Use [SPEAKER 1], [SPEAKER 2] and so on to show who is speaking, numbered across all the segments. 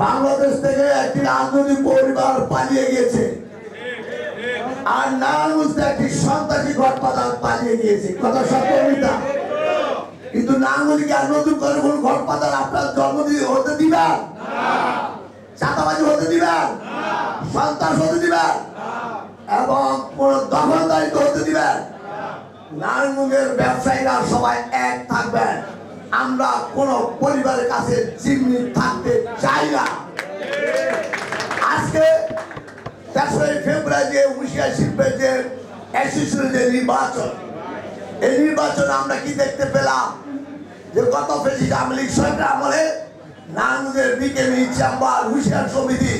[SPEAKER 1] বাংলাদেশ থেকে একটি রাজনৈতিক পরিবার পালিয়ে গিয়েছে, আর নারায়ণগঞ্জ একটি সন্ত্রাসী ঘটপাতা পালিয়ে গিয়েছে। কথা সত্য মিথ্যা? কিন্তু নারায়ণগঞ্জকে আর নতুন করে কোন ঘটপাতার আপনার জন্মদিন হতে দিবেন? চাঁদাবাজি হতে দিবেন? সন্ত্রাস হতে দিবেন? এবং কোন দখলদারিত্ব হতে দিবেন? নারায়ণগঞ্জের ব্যবসায়ীরা সবাই এক থাকবেন। আমরা কোন পরিবারের কাছে জিম্মি থাকতে চাই না। আজকে 4 ফেব্রুয়ারি যে 19 শিল্পের যে অ্যাসোসিয়েশনের নির্বাচন, এই নির্বাচনে আমরা কি দেখতে পেলাম? যে গত ফেসিস আওয়ামী লীগ সরকার আমলে নারায়ণগঞ্জের বিকেএমই চেম্বার, হুঁশিয়ার সমিতি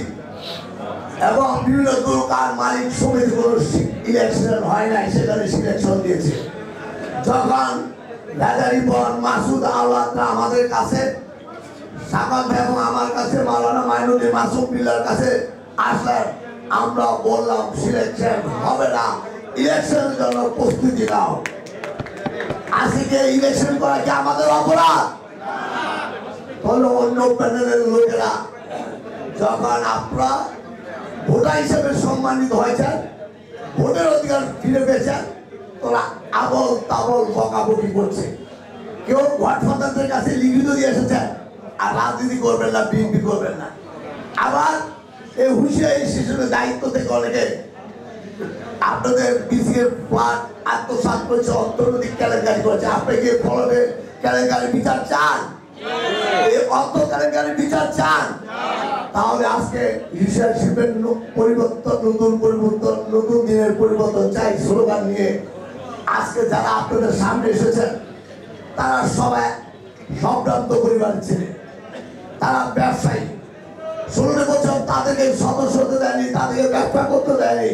[SPEAKER 1] এবং বিভিন্ন দোকান মালিক সমিতিগুলো ইলেকশন হয় নাই, সেখানে সিলেকশন দিয়েছে। যখন রাজারিপন মাসুদ আওলাদরা আমাদের কাছে, সাকাত এবং আমার কাছে, মাওলানা মাইনুদ্দিন মাসুম বিল্লার কাছে আসলেন, আমরা বললাম সিলেকশন হবে না, ইলেকশনের জন্য প্রস্তুতি নাও। আজকে ইলেকশন করা কি আমাদের অপরাধ? হলো অন্য প্যানেলের লোকেরা যখন আপনারা ভোটার হিসেবে সম্মানিত হয়েছেন, ভোটের অধিকার ফিরে পেয়েছেন, তোরা আবল তাবল বকাবকি করছে। কেউ গডফাদারদের কাছে লিখিত দিয়ে এসেছেন, আর রাজনীতি করবেন না, বিএনপি করবেন না। আবার এই হুঁশিয়ারি শিশুদের দায়িত্ব থেকে অনেকে আপনাদের বিসিএর ফ্ল্যাট আত্মসাৎ করেছে, অর্থনৈতিক কেলেঙ্কারি করেছে। আপনি কি ফলনে কেলেঙ্কারি বিচার চান? এই অর্থ কেলেঙ্কারি বিচার চান? তাহলে আজকে হুঁশিয়ারি শিল্পের পরিবর্তন, নতুন পরিবর্তন, নতুন দিনের পরিবর্তন চাই স্লোগান নিয়ে আজকে যারা আপনাদের সামনে এসেছেন, তারা সবাই সম্ভ্রান্ত পরিবারের ছেলে, তারা ব্যবসায়ী। 16 বছর তাদেরকে সদস্য হতে দেয়নি, তাদেরকে ব্যবসা করতে দেয়নি,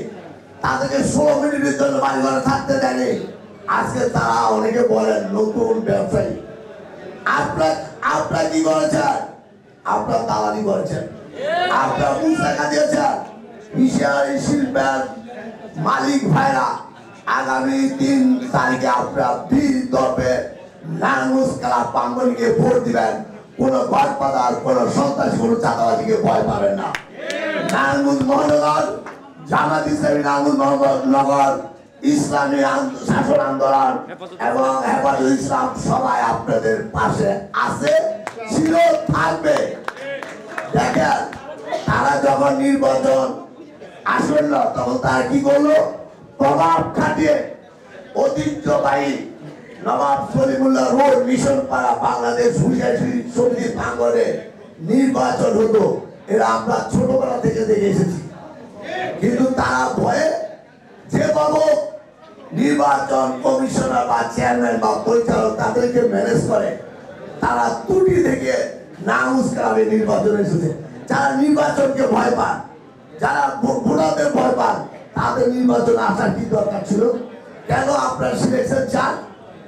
[SPEAKER 1] তাদেরকে 16 মিনিটের জন্য বাড়ি ঘরে থাকতে দেয়নি। আজকে তারা অনেকে বলেন নতুন ব্যবসায়ী। আপনারা কি করেছেন? আপনারা দালালি করেছেন, আপনারা মুখ দেখা দিয়েছেন। হুঁশিয়ারি শিল্পের মালিক ভাইরা আগামী 3 তারিখে আপনারা বীর দর্পে নারায়ণগঞ্জ ক্লাব প্রাঙ্গণে ভোট দিবেন। কোন গডফাদার, কোন সন্ত্রাসী, কোন চাঁদাবাজিকে ভয় পাবেন না। নারায়ণগঞ্জ মহানগর জামাত ইসলামী, নারায়ণগঞ্জ মহানগর ইসলামী শাসন আন্দোলন এবং হেফাজত ইসলাম সবাই আপনাদের পাশে আছে, ছিল, থাকবে। দেখেন, তারা যখন নির্বাচন আসবেন না, তখন তারা কি করলো? প্রভাব খাটিয়ে ঐতিহ্যবাহী নবাব সলিমুল্লাহ রোড, মিশন পাড়া, বাংলাদেশ হুঁশিয়ারি সমিতির প্রাঙ্গণে নির্বাচন হতো। এরা আমরা ছোটবেলা থেকে দেখে এসেছি। কিন্তু তারা ভয়ে যে বাবু নির্বাচন কমিশনার বা চেয়ারম্যান বা পরিচালক তাদেরকে ম্যানেজ করে, তারা ত্রুটি থেকে নারায়ণগঞ্জ ক্লাবে নির্বাচন এসেছে। যারা নির্বাচনকে ভয় পান, যারা ভোটারদের ভয় পান, তাদের নির্বাচন আসার কি দরকার ছিল? কেন আপনার সিলেকশন চান?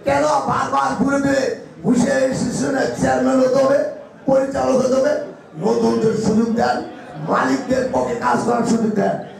[SPEAKER 1] কেন বারবার ঘুরে ফিরে হুঁশিয়ারি শিশুদের চেয়ারম্যান হতে হবে, পরিচালক হতে হবে? নতুনদের সুযোগ দেন, মালিকদের পক্ষে কাজ করার সুযোগ দেন।